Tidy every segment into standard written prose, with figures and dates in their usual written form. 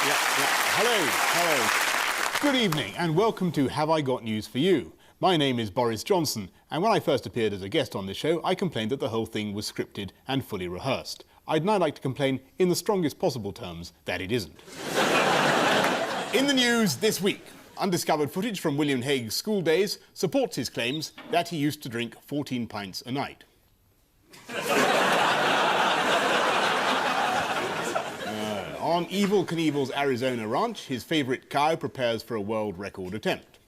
Hello. Good evening and welcome to Have I Got News For You? My name is Boris Johnson, and when I first appeared as a guest on this show, I complained that the whole thing was scripted and fully rehearsed. I'd now like to complain in the strongest possible terms that it isn't. In the news this week, undiscovered footage from William Hague's school days supports his claims that he used to drink 14 pints a night. On Evel Knievel's Arizona ranch, his favourite cow prepares for a world record attempt.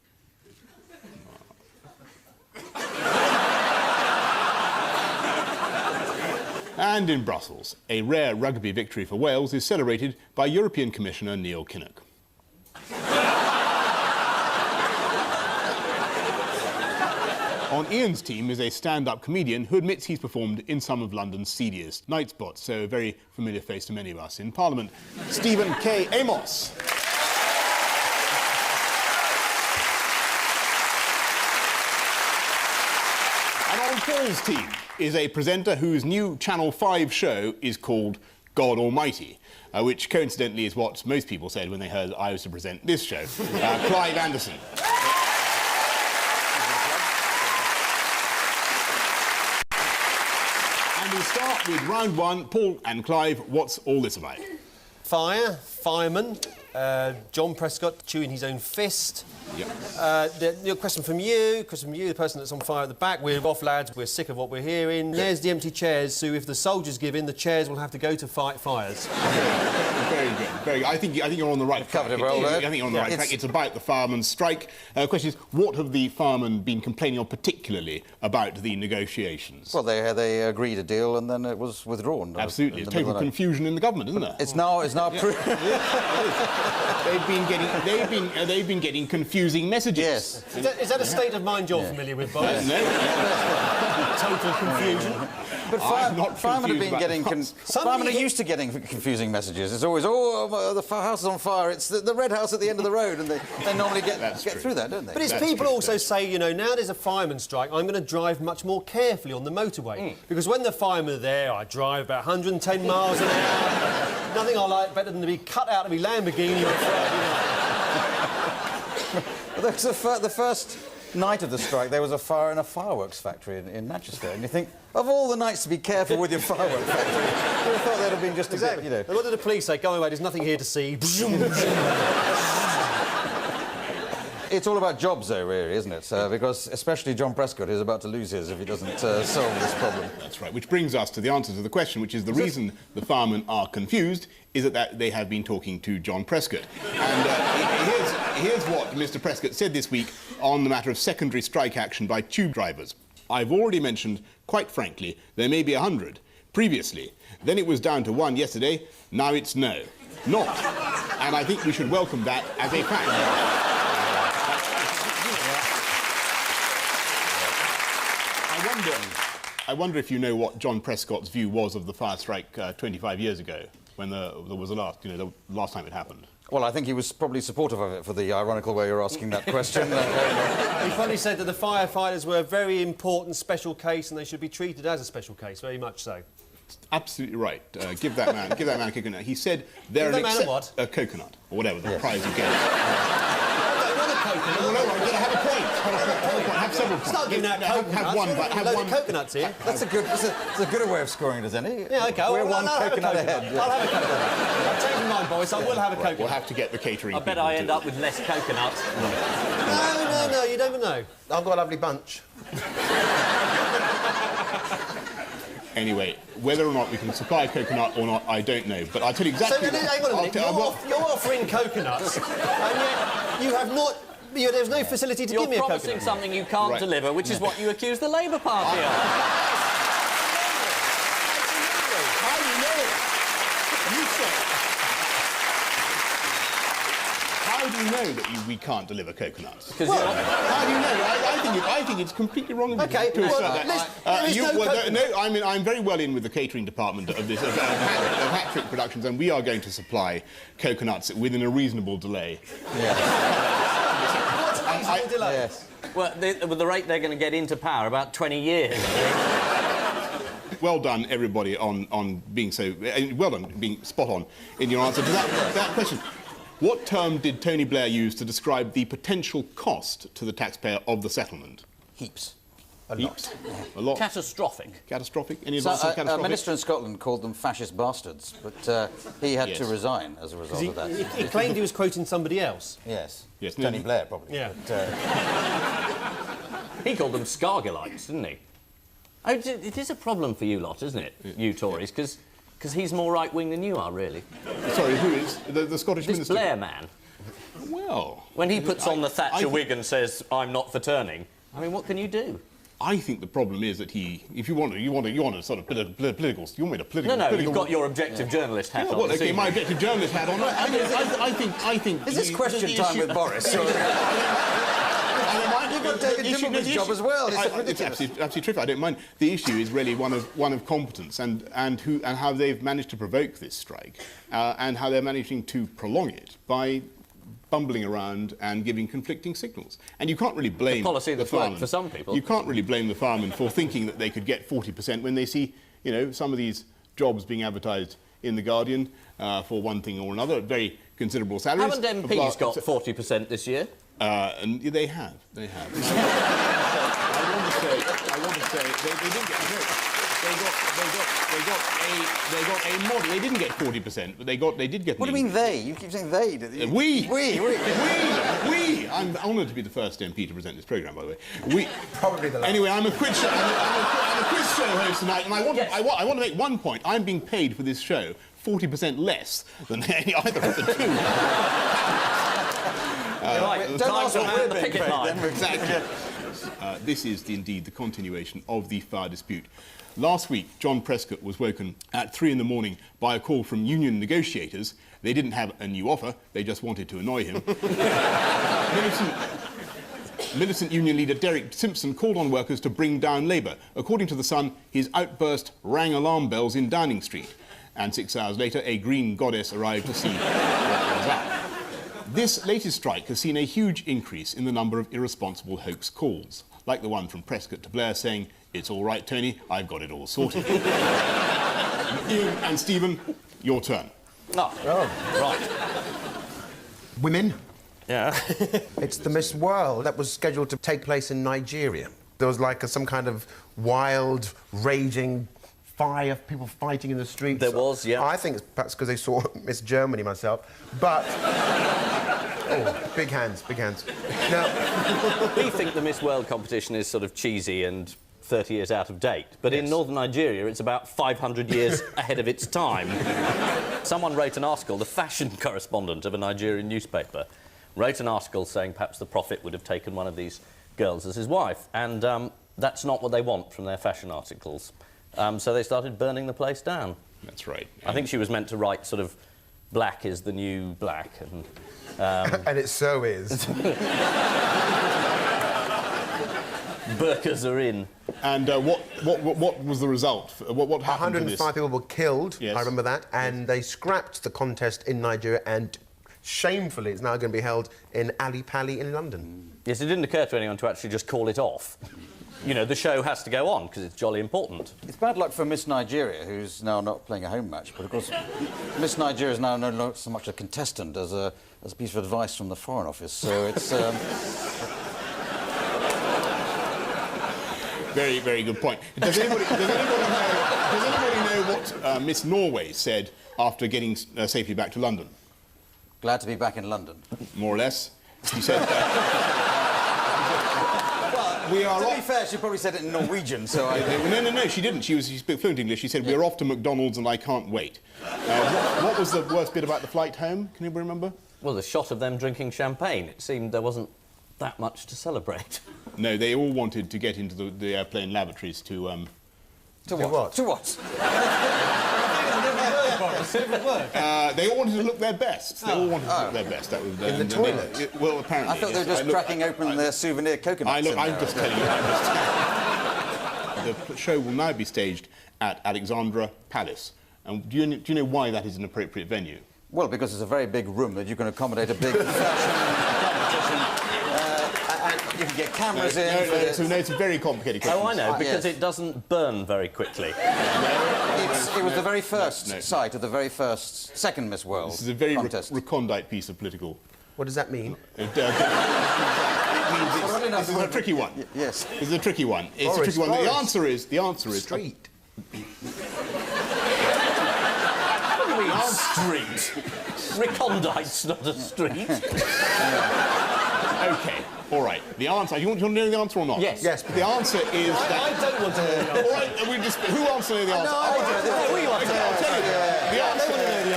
And in Brussels, a rare rugby victory for Wales is celebrated by European Commissioner Neil Kinnock. On Ian's team is a stand-up comedian who admits he's performed in some of London's seediest night spots, so a very familiar face to many of us in Parliament. Stephen K. Amos. And on Paul's team is a presenter whose new Channel 5 show is called God Almighty, which coincidentally is what most people said when they heard I was to present this show. Clive Anderson. And we start with round one. Paul and Clive, what's all this about? Fire, fireman, John Prescott chewing his own fist. Yep. The question from you, the person that's on fire at the back. We're off, lads. We're sick of what we're hearing. There's the empty chairs, so if the soldiers give in, the chairs will have to go to fight fires. Very good, very good. I think you're on the right track. Covered it well there. I think you're on the right track. It's about the firemen's strike. The question is, what have the firemen been complaining on particularly about the negotiations? Well, they agreed a deal and then it was withdrawn. Absolutely. It's total confusion in the government, isn't there? It's now They've been getting confusing messages. Yes. Is that a state of mind you're familiar with, Boris? No. Total confusion. But firemen have been getting... Firemen are used to getting confusing messages. It's always, the house is on fire, it's the red house at the end of the road, and they normally get through that, don't they? But it's people also say, you know, now there's a fireman strike, I'm going to drive much more carefully on the motorway. Because when the firemen are there, I drive about 110 miles an hour. Nothing I like better than to be cut out of my Lamborghini on Friday night. The first night of the strike, there was a fire in a fireworks factory in Manchester, and you think, of all the nights to be careful with your fireworks factory, you would have thought there'd have been just a bit, you know... What did the police say? Go away, there's nothing here to see. It's all about jobs, though, really, isn't it? Because especially John Prescott is about to lose his if he doesn't solve this problem. That's right, which brings us to the answer to the question, which is the reason the firemen are confused is that they have been talking to John Prescott. And here's what Mr. Prescott said this week on the matter of secondary strike action by tube drivers. I've already mentioned, quite frankly, there may be 100 previously. Then it was down to 1 yesterday, now it's no. Not. And I think we should welcome that as a fact. I wonder if you know what John Prescott's view was of the fire strike 25 years ago, when there was the last time it happened. Well, I think he was probably supportive of it for the ironical way you're asking that question. He probably said that the firefighters were a very important special case and they should be treated as a special case, very much so. Absolutely right. Give that man a coconut. He said they're a coconut, or whatever the prize you get. Coconut. No, I'm going to have a point. Have several points. Start giving out coconuts. Have one, but have one. Coconuts here. That's a good way of scoring it as any. Yeah, OK. We're one coconut ahead. I'll have a coconut. I've changed my mind, Boris. I will have a coconut. We'll have to get the catering. I bet I end up with less coconuts. No, you never know. I've got a lovely bunch. Anyway, whether or not we can supply coconut or not, I don't know. But I'll tell you exactly... So, hang on a minute. You're offering coconuts, and yet you have not... there's no facility to give me a coconut. You're promising something you can't deliver, which is what you accuse the Labour Party of. How do you know it? You say. How do you know that we can't deliver coconuts? Because how do you know? I think it's completely wrong. OK, I'm very well in with the catering department of Hat-Trick Productions, and we are going to supply coconuts within a reasonable delay. Yes. Well, with the rate they're going to get into power, about 20 years. Well done, everybody, on being so... well done, being spot on in your answer to that question. What term did Tony Blair use to describe the potential cost to the taxpayer of the settlement? Heaps. A lot. A lot. Catastrophic. Catastrophic? Any So, advice on catastrophic? a minister in Scotland called them fascist bastards, but he had to resign as a result of that. He claimed he was quoting somebody else. Yes. Yes. Tony Blair, probably. Yeah. But, He called them Scargillites, didn't he? Oh, it is a problem for you lot, isn't it, you Tories? Because he's more right-wing than you are, really. Sorry, who is? The Scottish This minister? Blair man. Well... When he puts on the Thatcher wig and says, I'm not for turning, I mean, what can you do? I think the problem is that if you want to sort of political... You want me to political... No, political, you've got your objective journalist hat on. Well, OK, my objective journalist hat on. I think... is this question time with Boris? You've got David Dimmock's job as well. It's absolutely terrific. I don't mind. The issue is really one of competence and how they've managed to provoke this strike and how they're managing to prolong it by bumbling around and giving conflicting signals. And you can't really blame the policy that's worked for some people. You can't really blame the firemen for thinking that they could get 40% when they see, you know, some of these jobs being advertised in The Guardian for one thing or another at very considerable salaries. Haven't MPs got 40% this year? And they have. I want to say, they didn't get. They got a model. They didn't get 40%, but they did get. What do you mean they? You keep saying they. We. We. I'm honoured to be the first MP to present this programme, by the way. We. Probably the last. Anyway, I'm a quiz show host tonight, and I want to make one point. I'm being paid for this show 40% less than either of the two. Right, don't ask what we're the being picket paid, line. then. Exactly. This is indeed the continuation of the fire dispute. Last week, John Prescott was woken at 3 in the morning by a call from union negotiators. They didn't have a new offer, they just wanted to annoy him. Militant union leader Derek Simpson called on workers to bring down Labour. According to The Sun, his outburst rang alarm bells in Downing Street. And 6 hours later, a green goddess arrived to see what was up. This latest strike has seen a huge increase in the number of irresponsible hoax calls, like the one from Prescott to Blair saying, "It's all right, Tony, I've got it all sorted." Ian and Stephen, your turn. Oh, right. Women. Yeah. It's the Miss World that was scheduled to take place in Nigeria. There was like some kind of wild, raging fire, people fighting in the streets. There was, yeah. I think it's perhaps because they saw Miss Germany myself, but... oh, big hands, big hands. Now... We think the Miss World competition is sort of cheesy and 30 years out of date, but in northern Nigeria it's about 500 years ahead of its time. Someone wrote an article, the fashion correspondent of a Nigerian newspaper, wrote an article saying perhaps the Prophet would have taken one of these girls as his wife, and that's not what they want from their fashion articles. So they started burning the place down. That's right. I think she was meant to write sort of black is the new black, and... and it so is. Burkas are in. And what was the result? What happened to this? 105 people were killed, Yes. I remember that, and they scrapped the contest in Nigeria, and shamefully it's now going to be held in Ali Pali in London. Yes, it didn't occur to anyone to actually just call it off. You know, the show has to go on because it's jolly important. It's bad luck for Miss Nigeria, who's now not playing a home match, but of course Miss Nigeria is now not so much a contestant as a piece of advice from the Foreign Office, so it's... Very, very good point. Does anybody know what Miss Norway said after getting safely back to London? Glad to be back in London. More or less. She said... To be fair, she probably said it in Norwegian, so I... No, she didn't. She spoke fluent English. She said, "We're off to McDonald's and I can't wait." What was the worst bit about the flight home? Can anybody remember? Well, the shot of them drinking champagne. It seemed there wasn't that much to celebrate. No, they all wanted to get into the airplane lavatories to... To what? To what? they all wanted to look their bst. They all wanted to look their best. That was in the toilet? Well, apparently. I thought they were just cracking open their souvenir coconuts. I'm just telling you. The show will now be staged at Alexandra Palace. And do you know why that is an appropriate venue? Well, because it's a very big room that you can accommodate a big fashion competition. You can get cameras in. It's a very complicated question. Oh, I know, because it doesn't burn very quickly. It was the very first site of the very first second Miss World This is a very contest. recondite piece of political... What does that mean? It's a tricky one. Yes. It's a tricky one. It's a tricky one. The answer is... Street. What do you mean, street? Recondite's not a street. OK, all right. The answer... Do you want to know the answer or not? Yes. Yes. The answer is that... I don't want to know the answer. All right, who wants to know the answer? No, I don't. I'll tell you.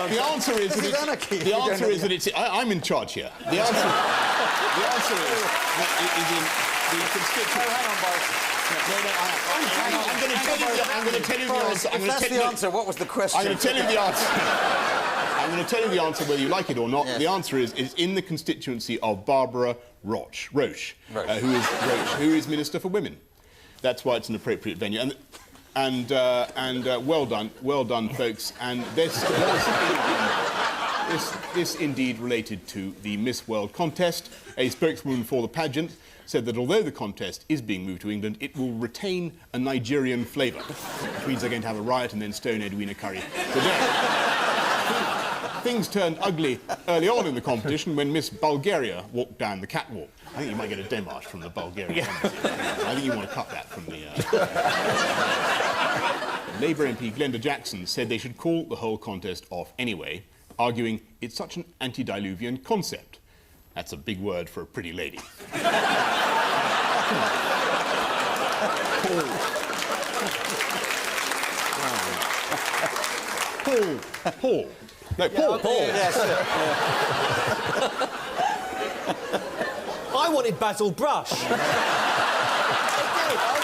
The answer is This is anarchy. The answer is that it's... I'm in charge here. The answer is that it is in the constituent... Oh, hang on, Boris. I'm going to tell you the answer. If that's the answer, what was the question? I'm going to tell you the answer. I'm going to tell you the answer whether you like it or not. Yes. The answer is in the constituency of Barbara Roche, who is Minister for Women. That's why it's an appropriate venue. And well done, folks. And this indeed related to the Miss World contest. A spokeswoman for the pageant said that although the contest is being moved to England, it will retain a Nigerian flavour, which means they're going to have a riot and then stone Edwina Currie today. Things turned ugly early on in the competition when Miss Bulgaria walked down the catwalk. I think you might get a démarche from the Bulgarian embassy. I think you want to cut that from the... Labour MP Glenda Jackson said they should call the whole contest off anyway, arguing it's such an antediluvian concept. That's a big word for a pretty lady. Paul. No, Paul. Yes. I wanted Basil Brush. I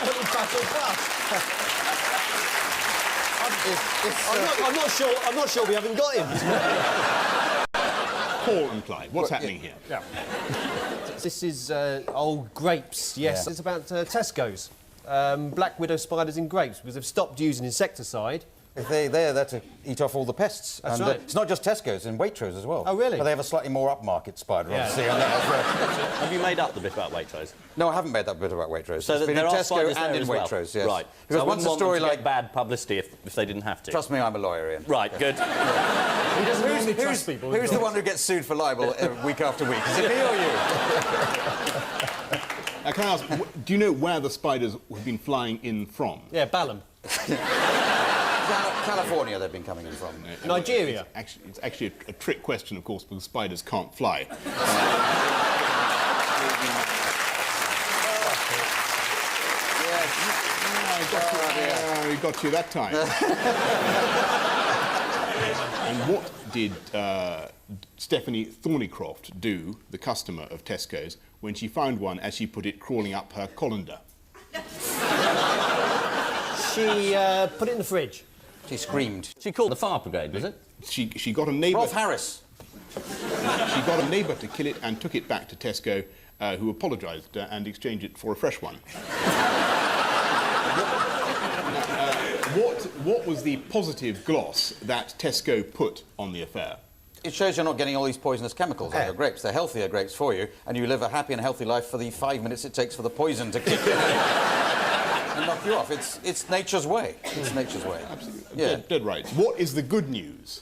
wanted Basil Brush. I'm not sure we haven't got him. Paul and Clyde, what's happening here? Yeah. This is old grapes. Yes, it's about Tesco's. Black widow spiders in grapes because they've stopped using insecticide. If they're there to eat off all the pests. That's and, right. It's not just Tesco's, in Waitrose as well. Oh, really? But they have a slightly more upmarket spider, Yeah. obviously. On that as well. Have you made up the bit about Waitrose? No, I haven't made that bit about Waitrose. So it's been there in are Tesco spiders and there in as well. Waitrose, yes. Right. Because so once a story like like... bad publicity if they didn't have to. Trust me, I'm a lawyer, Ian. Right, good. He doesn't normally trust people. Who's the one who gets sued for libel week after week? Is it me or you? Can I ask, do you know where the spiders have been flying in from? Yeah, Balham. California they've been coming in from. Nigeria. It's actually a trick question, of course, because spiders can't fly. We got you that time. And what did Stephanie Thornycroft do, the customer of Tesco's, when she found one, as she put it, crawling up her colander? She put it in the fridge. She screamed. She called the fire brigade, was it? She got a neighbour... Rolf Harris. She got a neighbour to kill it and took it back to Tesco, who apologised and exchanged it for a fresh one. What was the positive gloss that Tesco put on the affair? It shows you're not getting all these poisonous chemicals out of grapes. They're healthier grapes for you, and you live a happy and healthy life for the 5 minutes it takes for the poison to kick in and knock you off. It's nature's way. It's nature's way. Absolutely. Yeah. Dead right. What is the good news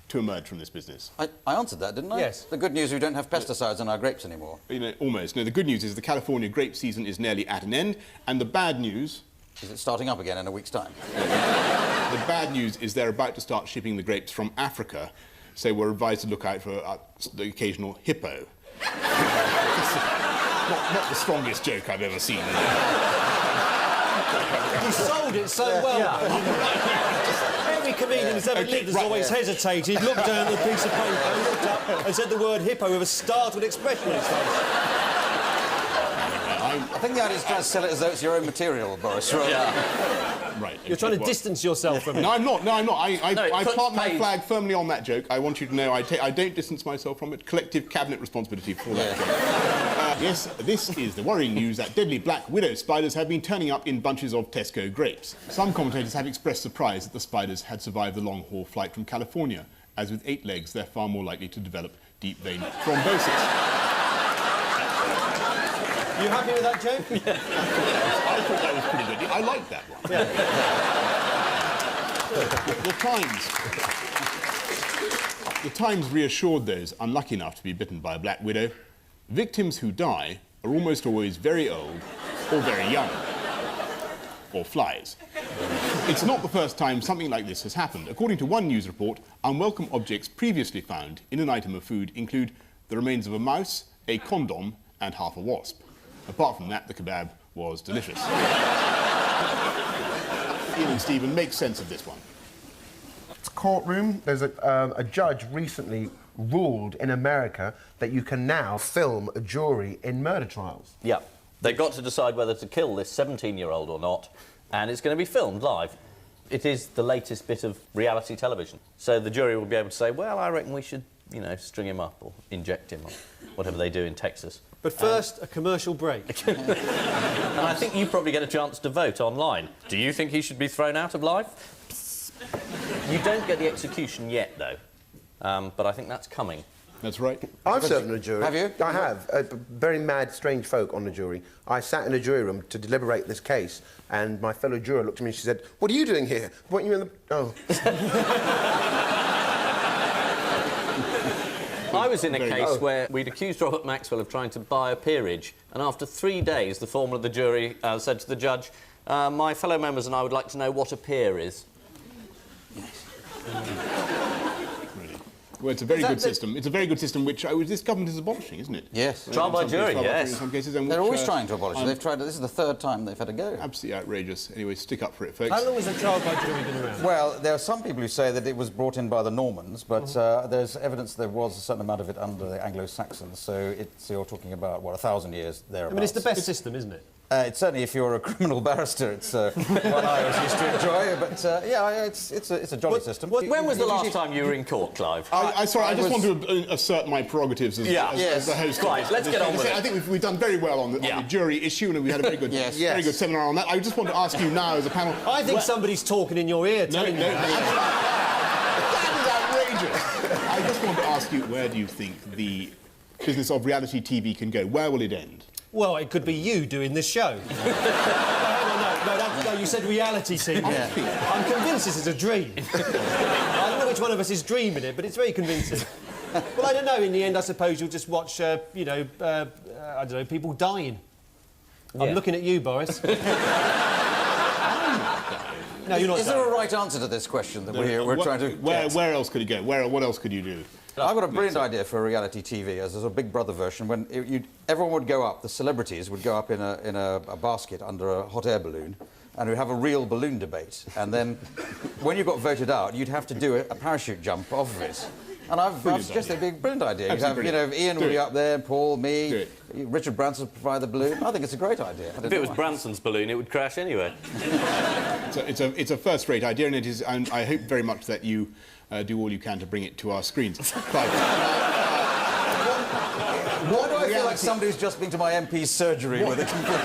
to emerge from this business? I answered that, didn't I? Yes. The good news, we don't have pesticides in our grapes anymore. You know, almost. No, the good news is the California grape season is nearly at an end, and the bad news... Is it starting up again in a week's time? The bad news is they're about to start shipping the grapes from Africa, so we're advised to look out for the occasional hippo. not the strongest joke I've ever seen. You sold it so well. Yeah. Every comedian who's ever lived has always hesitated, looked down at the piece of paper, looked up and said the word hippo with a startled expression on his face. I think the idea is trying to sell it as though it's your own material, Boris. Right? Yeah. Right. You're trying to distance yourself from it. No, I'm not. No, I'm not. I puts plant my paid. flag firmly on that joke. I want you to know I don't distance myself from it. Collective cabinet responsibility for that joke. Yes, this is the worrying news that deadly black widow spiders have been turning up in bunches of Tesco grapes. Some commentators have expressed surprise that the spiders had survived the long-haul flight from California, as with 8 legs, they're far more likely to develop deep vein thrombosis. You happy with that joke? I thought that was pretty good. I like that one. The Times reassured those unlucky enough to be bitten by a black widow. Victims who die are almost always very old or very young. Or flies. It's not the first time something like this has happened. According to one news report, unwelcome objects previously found in an item of food include the remains of a mouse, a condom, and half a wasp. Apart from that, the kebab was delicious. Ian and Stephen, make sense of this one. It's a courtroom. There's a judge recently ruled in America that you can now film a jury in murder trials. Yeah. They've got to decide whether to kill this 17-year-old or not, and it's going to be filmed live. It is the latest bit of reality television. So the jury will be able to say, well, I reckon we should, you know, string him up or inject him or whatever they do in Texas. But first, a commercial break. And I think you probably get a chance to vote online. Do you think he should be thrown out of life? You don't get the execution yet, though. But I think that's coming. That's right. I've served on a jury. Have you? I have. Very mad, strange folk on the jury. I sat in a jury room to deliberate this case, and my fellow juror looked at me and she said, "What are you doing here? Weren't you in the..." Oh. I was in a case where we'd accused Robert Maxwell of trying to buy a peerage, and after 3 days, the foreman of the jury said to the judge, my fellow members and I would like to know what a peer is. Well, it's a very good system. It's a very good system which this government is abolishing, isn't it? Yes. Trial by jury, yes. In some cases, and They're which, always trying to abolish it. They've tried it. This is the third time they've had a go. Absolutely outrageous. Anyway, stick up for it, folks. How long has the trial by jury been around? Well, there are some people who say that it was brought in by the Normans, but there's evidence there was a certain amount of it under the Anglo-Saxons, so you're talking about, what, 1,000 years thereabouts. I mean, it's the best system, isn't it? It's certainly, if you're a criminal barrister, it's one I always used to enjoy, but yeah, it's a jolly system. When was the last time you were in court, Clive? I just want to assert my prerogatives as the host. Right, let's get on with it. I think we've done very well on the jury issue, and we had a very good, very good seminar on that. I just want to ask you now, as a panel... I think somebody's talking in your ear, telling you that. That is outrageous. I just want to ask you, where do you think the business of reality TV can go? Where will it end? Well, it could be you doing this show. No, you said reality TV. Yeah. I'm convinced this is a dream. I don't know which one of us is dreaming it, but it's very convincing. Well, I don't know. In the end, I suppose you'll just watch, I don't know, people dying. I'm looking at you, Boris. No, you're not. Is there a right answer to this question that we're trying to get? Where else could it go? What else could you do? I've got a brilliant idea for a reality TV as a Big Brother version. When everyone would go up, the celebrities would go up in a basket under a hot air balloon, and we'd have a real balloon debate. And then, when you got voted out, you'd have to do a parachute jump off of it. And I've suggested it'd be a brilliant idea. You'd have, Ian would be up there, Paul, me, Richard Branson would provide the balloon. I think it's a great idea. If it was Branson's balloon, it would crash anyway. It's a first-rate idea, and I hope very much that you do all you can to bring it to our screens. Why do I feel like somebody who's just been to my MP's surgery with a complaint?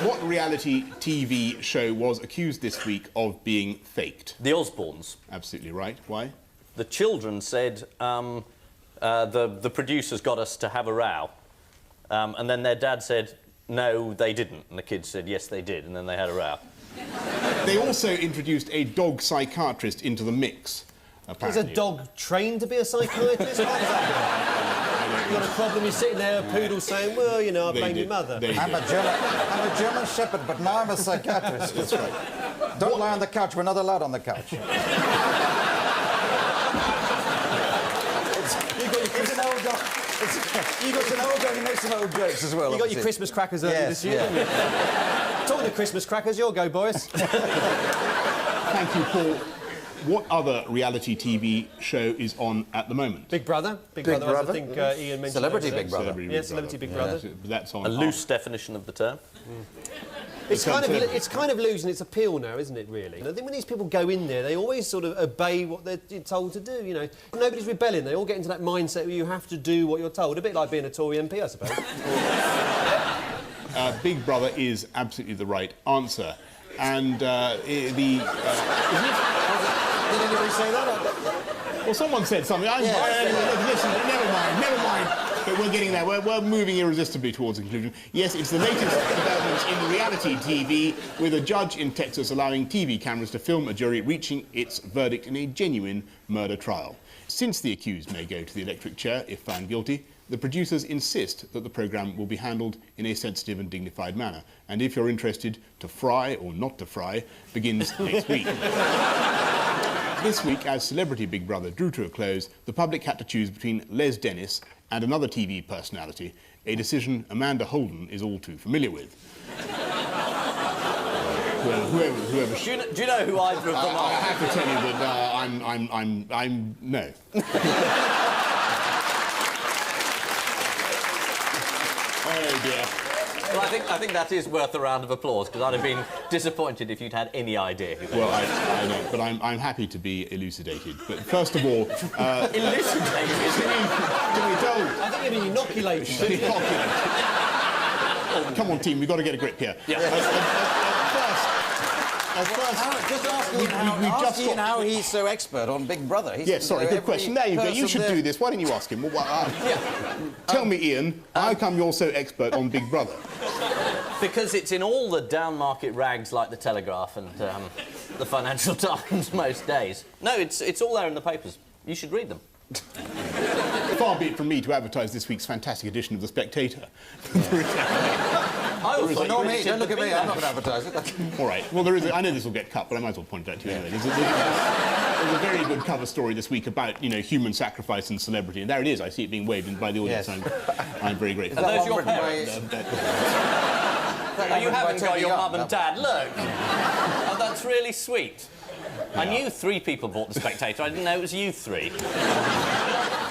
What reality TV show was accused this week of being faked? The Osbournes. Absolutely right. Why? The children said the producers got us to have a row, and then their dad said, no, they didn't, and the kids said, yes, they did, and then they had a row. They also introduced a dog psychiatrist into the mix. Apparently. Is a dog trained to be a psychiatrist? How does that work? You've got a problem, you're sitting there, a poodle saying, well, you know, I blame your mother. I'm a German Shepherd, but now I'm a psychiatrist. That's right. Don't lie on the couch, we're not allowed on the couch. It's an old dog. You got an old dog who makes some old jokes as well. You got your Christmas crackers early this year, didn't you? Talking of Christmas crackers, your go, Boris. Thank you, Paul. What other reality TV show is on at the moment? Big Brother. Big Brother, as I think Ian mentioned. Celebrity Big Brother. Celebrity Big Brother. That's on. A loose definition of the term. It's kind of losing its appeal now, isn't it, really? I think when these people go in there, they always sort of obey what they're told to do, you know. Nobody's rebelling. They all get into that mindset where you have to do what you're told. A bit like being a Tory MP, I suppose. Big Brother is absolutely the right answer. And Did anybody say that? Well, someone said something. Listen, never mind. But we're getting there. We're moving irresistibly towards a conclusion. Yes, it's the latest developments in reality TV, with a judge in Texas allowing TV cameras to film a jury reaching its verdict in a genuine murder trial. Since the accused may go to the electric chair if found guilty, the producers insist that the programme will be handled in a sensitive and dignified manner. And if you're interested, To Fry or Not to Fry begins next week. This week, as Celebrity Big Brother drew to a close, the public had to choose between Les Dennis and another TV personality, a decision Amanda Holden is all too familiar with. Well, whoever Do you know who either of them I are? have to tell you that I'm no. Oh dear. Well, I think that is worth a round of applause, because I'd have been disappointed if you'd had any idea who they Well, were. I know, but I'm happy to be elucidated. But first of all, Elucidated. can we tell? I think you've been inoculated. Come on, team, we've got to get a grip here. Yeah. Just ask Ian, ask Ian how he's so expert on Big Brother. He's, Yes, sorry, good question. There you go. You should do this. Why don't you ask him? Tell me, Ian, how come you're so expert on Big Brother? Because it's in all the down-market rags like the Telegraph and the Financial Times most days. No, it's all there in the papers. You should read them. Far be it from me to advertise this week's fantastic edition of The Spectator. I also Not me, don't look at me, I'm not going to advertise it. All right. Well, there is. I know this will get cut, but I might as well point it out to you anyway. There's a very good cover story this week about, you know, human sacrifice and celebrity, and there it is. I see it being waved in by the audience. Yes. I'm very grateful. Are those your written by- parents? You haven't got your mum and dad. Look. Oh, that's really sweet. I knew 3 people bought The Spectator. I didn't know it was you 3.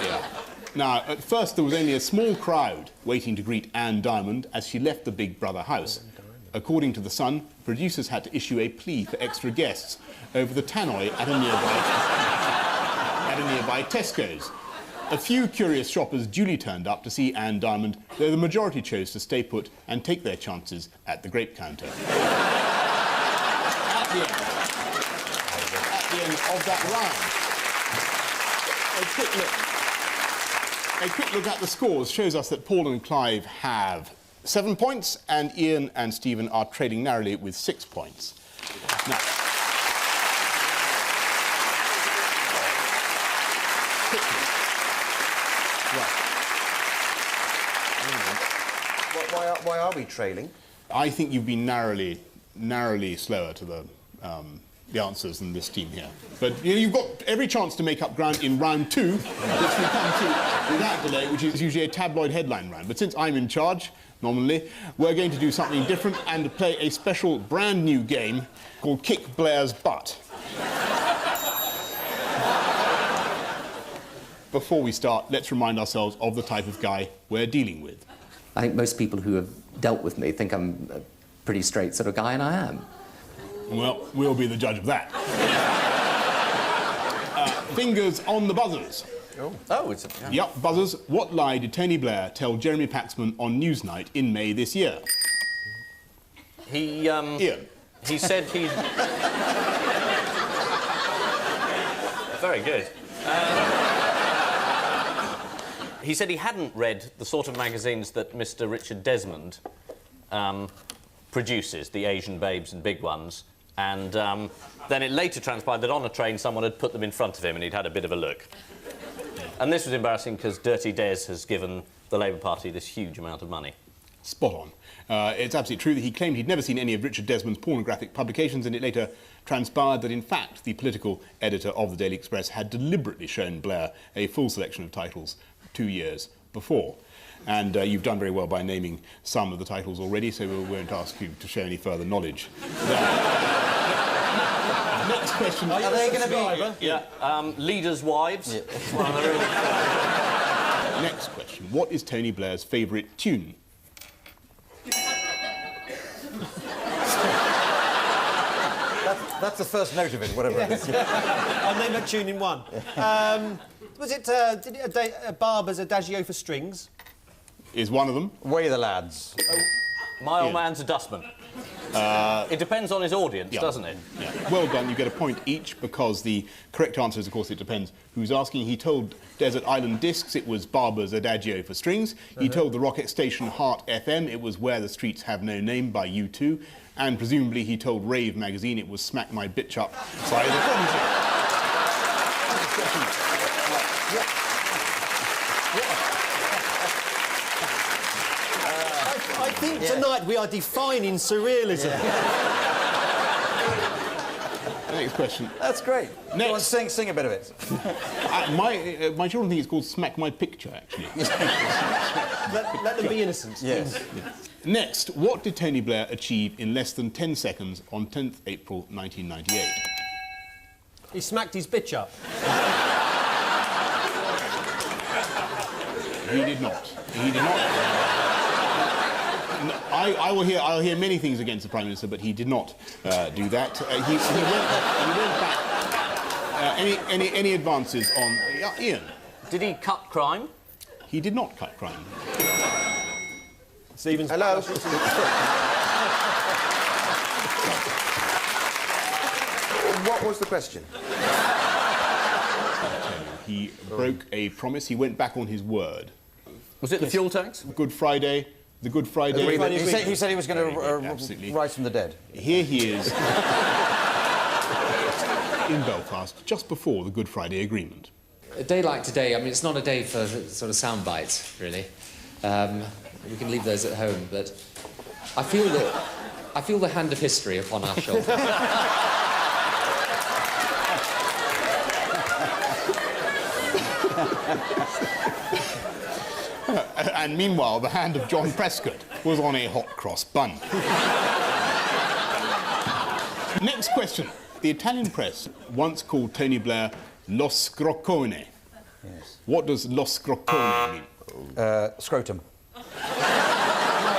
Yeah. Now, at first there was only a small crowd waiting to greet Anne Diamond as she left the Big Brother house. According to The Sun, producers had to issue a plea for extra guests over the tannoy at a nearby Tesco's. A few curious shoppers duly turned up to see Anne Diamond, though the majority chose to stay put and take their chances at the grape counter. At the end of that round, a quick look at the scores shows us that Paul and Clive have 7 points, and Ian and Stephen are trailing narrowly with 6 points. Now, Why are we trailing? I think you've been narrowly slower to the answers than this team here. But you know, you've got every chance to make up ground in round 2, which we come to without delay, which is usually a tabloid headline round. But since I'm in charge, nominally, we're going to do something different and play a special brand new game called Kick Blair's Butt. Before we start, let's remind ourselves of the type of guy we're dealing with. I think most people who have dealt with me think I'm a pretty straight sort of guy, and I am. Well, we'll be the judge of that. Fingers on the buzzers. Oh, it's... Yep, buzzers. What lie did Tony Blair tell Jeremy Paxman on Newsnight in May this year? Ian. He said he... Very good. He said he hadn't read the sort of magazines that Mr. Richard Desmond produces, the Asian Babes and Big Ones, and then it later transpired that on a train someone had put them in front of him and he'd had a bit of a look. And this was embarrassing because Dirty Des has given the Labour Party this huge amount of money. Spot on. It's absolutely true that he claimed he'd never seen any of Richard Desmond's pornographic publications, and it later transpired that, in fact, the political editor of the Daily Express had deliberately shown Blair a full selection of titles 2 years before. And you've done very well by naming some of the titles already, so we won't ask you to show any further knowledge. Next question. Are they going to be... Yeah. Leaders' wives. Yeah. Next question. What is Tony Blair's favourite tune? That's the first note of it, whatever it is. I'll name that tune in one. Was it Barber's Adagio for Strings? Is one of them. Way the lads. My old Yeah. man's a dustman. it depends on his audience, doesn't it? Yeah. Well done. You get a point each because the correct answer is, of course, it depends who's asking. He told Desert Island Discs it was Barber's Adagio for strings. He told the rocket station Heart FM it was Where the Streets Have No Name by U2. And presumably he told Rave magazine it was Smack My Bitch Up by the Prodigy. I think tonight we are defining surrealism. Next question. That's great. Next. Go on, sing a bit of it. My children think it's called Smack My Picture, actually. Let them be innocent. Yes. Next, what did Tony Blair achieve in less than 10 seconds on 10th April 1998? He smacked his bitch up. He did not. He did not. I'll hear many things against the Prime Minister, but he did not do that. He went back. Any advances on Ian? Did he cut crime? He did not cut crime. Stephen's... Hello? What was the question? He broke a promise. He went back on his word. Was it the fuel tax? Good Friday. The Good Friday. He said he was going to absolutely. rise from the dead. Here he is in Belfast, just before the Good Friday Agreement. A day like today, I mean, it's not a day for sort of sound bites, really. We can leave those at home, but I feel the hand of history upon our shoulder. And meanwhile, the hand of John Prescott was on a hot cross bun. Next question. The Italian press once called Tony Blair Lo Scroccone. Yes. What does Lo Scroccone mean? Scrotum.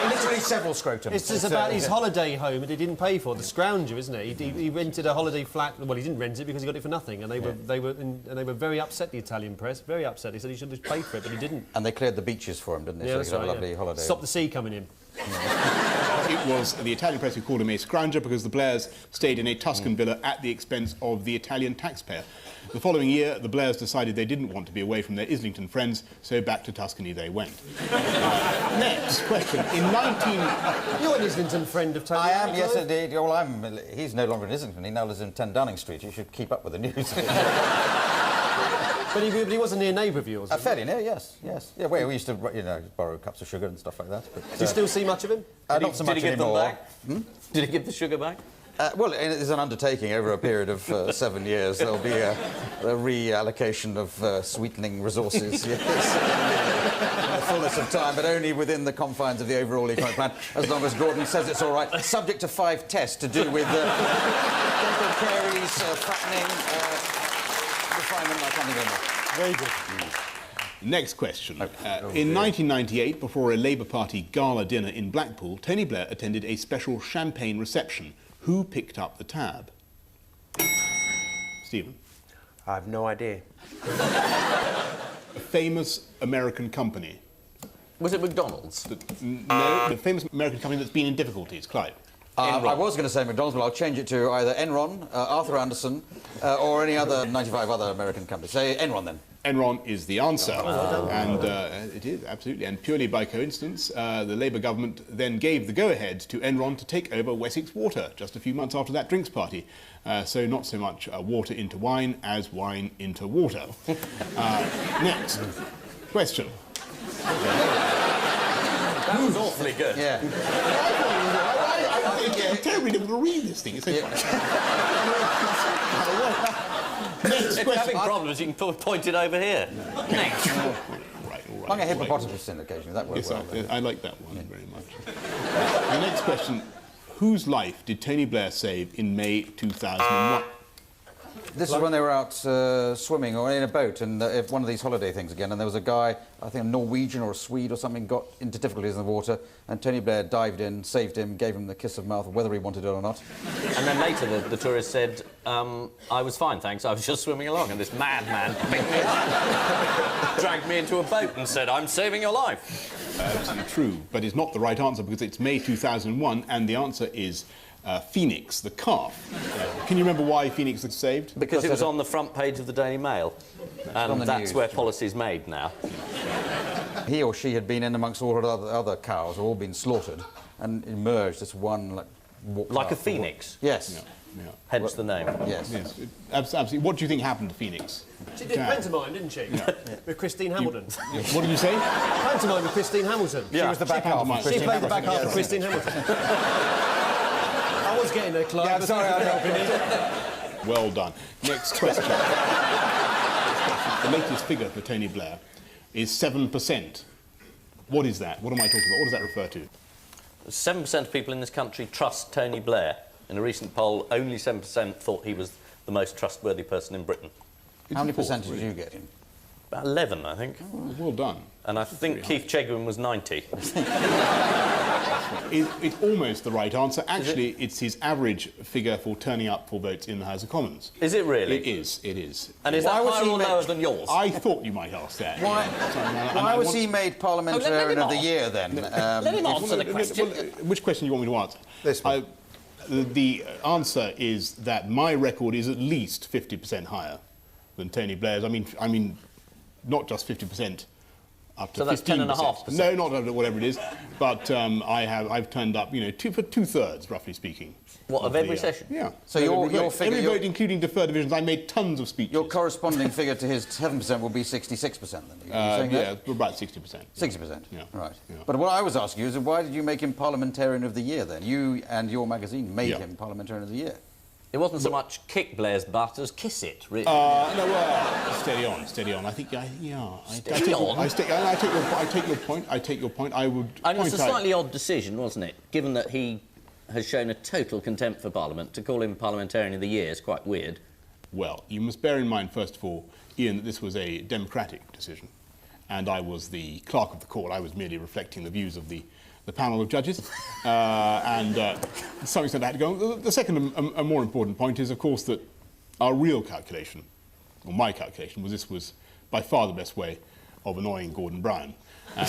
Literally several scrotums. It's just about his holiday home that he didn't pay for, the scrounger, isn't it? He rented a holiday flat. Well, he didn't rent it because he got it for nothing, and they were very upset. The Italian press, very upset. He said he should have paid for it, but he didn't. And they cleared the beaches for him, didn't they? Yeah, So that's he could have right, a lovely holiday. Stop the sea coming in. It was the Italian press who called him a scrounger because the Blairs stayed in a Tuscan villa at the expense of the Italian taxpayer. The following year, the Blairs decided they didn't want to be away from their Islington friends, so back to Tuscany they went. Next question. In 19... You're an Islington friend of Tony. I am, yes, indeed. Well, he's no longer in Islington. He now lives in 10 Downing Street. You should keep up with the news. But he was a near neighbour of yours. Fairly near, yes. Yeah, well, we used to, borrow cups of sugar and stuff like that. But, Do you still see much of him? not so much Did he give them anymore. back? Did he give the sugar back? Well, it's an undertaking over a period of 7 years. There'll be a reallocation of sweetening resources yes, in the fullness of time, but only within the confines of the overall economic plan, as long as Gordon says it's all right, subject to 5 tests to do with dental caries, fattening, refinement, I can't think of more. Very good. Next question. In 1998, before a Labour Party gala dinner in Blackpool, Tony Blair attended a special champagne reception. Who picked up the tab? Stephen? I have no idea. A famous American company. Was it McDonald's? No, the famous American company that's been in difficulties. Clive? I was going to say McDonald's, but I'll change it to either Enron, Arthur Andersen, or any other 95 other American companies. Say Enron, then. Enron is the answer. And it is, absolutely. And purely by coincidence, the Labour government then gave the go-ahead to Enron to take over Wessex Water just a few months after that drinks party. So not so much water into wine as wine into water. Next question. That was awfully good. Yeah. I'm terribly able to read this thing. It's so Next If you're having problems, you can point it over here. Next. Right, all right. I'm a hippopotamus in occasionally. That works Yes, well. I like that one very much. The next question. Whose life did Tony Blair save in May 2001? This is when they were out swimming or in a boat, and one of these holiday things again, and there was a guy, I think a Norwegian or a Swede or something, got into difficulties in the water, and Tony Blair dived in, saved him, gave him the kiss of mouth, whether he wanted it or not. And then later the tourist said, I was fine, thanks, I was just swimming along, and this madman picked me up, dragged me into a boat and said, I'm saving your life. Absolutely true, but it's not the right answer because it's May 2001, and the answer is Phoenix, the calf. Can you remember why Phoenix was saved? Because it was on the front page of the Daily Mail. And that's where policy's made now. He or she had been in amongst all the other cows, all been slaughtered, and emerged as one, like a phoenix? Yes. Yeah. Hence the name. Yes. Yes, absolutely. What do you think happened to Phoenix? She did pantomime, didn't she? Yeah. With Christine Hamilton. What did you say? Pantomime with Christine Hamilton. She was the back half. She played the back half of Christine Hamilton. I was getting there, Clive. Yeah, sorry, I'm helping you. Well done. Next question. The latest figure for Tony Blair is 7%. What is that? What am I talking about? What does that refer to? 7% of people in this country trust Tony Blair. In a recent poll, only 7% thought he was the most trustworthy person in Britain. How many percentage did you get in? About 11, I think. Oh, well done. And I think Keith Chegwin was 90. It's almost the right answer. Actually, it's his average figure for turning up for votes in the House of Commons. Is it really? It is, it is. And is that higher or lower than yours? I thought you might ask that. Why was he made Parliamentarian of the Year, then? Let him answer the question. Which question do you want me to answer? This one. The answer is that my record is at least 50% higher than Tony Blair's. I mean, not just 50%, up to 15%. So that's 10.5%. No, not whatever it is. But I've turned up, you know, for 2/3, roughly speaking. What, of every session? Yeah. So your figure... Every vote, including deferred divisions, I made tons of speeches. Your corresponding figure to his 7% will be 66% then? Are you saying yeah, that? about 60%. 60%? Yeah. Right. Yeah. But what I was asking you is why did you make him Parliamentarian of the Year then? You and your magazine made him Parliamentarian of the Year. It wasn't so much kick Blair's butt as kiss it, really. No, well, steady on. I think, I take your point. I would And it's a point out... slightly odd decision, wasn't it? Given that he has shown a total contempt for Parliament, to call him Parliamentarian of the Year is quite weird. Well, you must bear in mind, first of all, Ian, that this was a democratic decision, and I was the clerk of the court. I was merely reflecting the views of the panel of judges, and to some extent I had to go. The second and more important point is, of course, that our real calculation, or my calculation, was this was by far the best way of annoying Gordon Brown. And,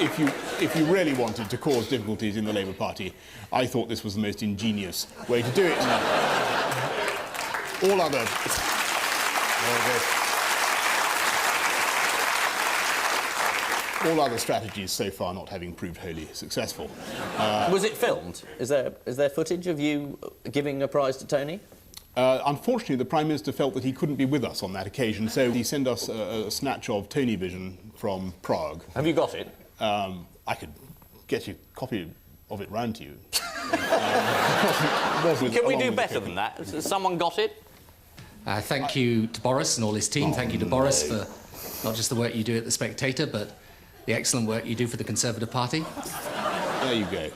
if you really wanted to cause difficulties in the Labour Party, I thought this was the most ingenious way to do it. All other... All other strategies so far not having proved wholly successful. Was it filmed? Is there footage of you giving a prize to Tony? Unfortunately, the Prime Minister felt that he couldn't be with us on that occasion, so he sent us a snatch of Tony Vision from Prague. Have you got it? I could get you a copy of it round to you. Can we do better than that? Has someone got it? Thank you to Boris and all his team. Thank you to Boris for not just the work you do at The Spectator, but the excellent work you do for the Conservative Party. There you go.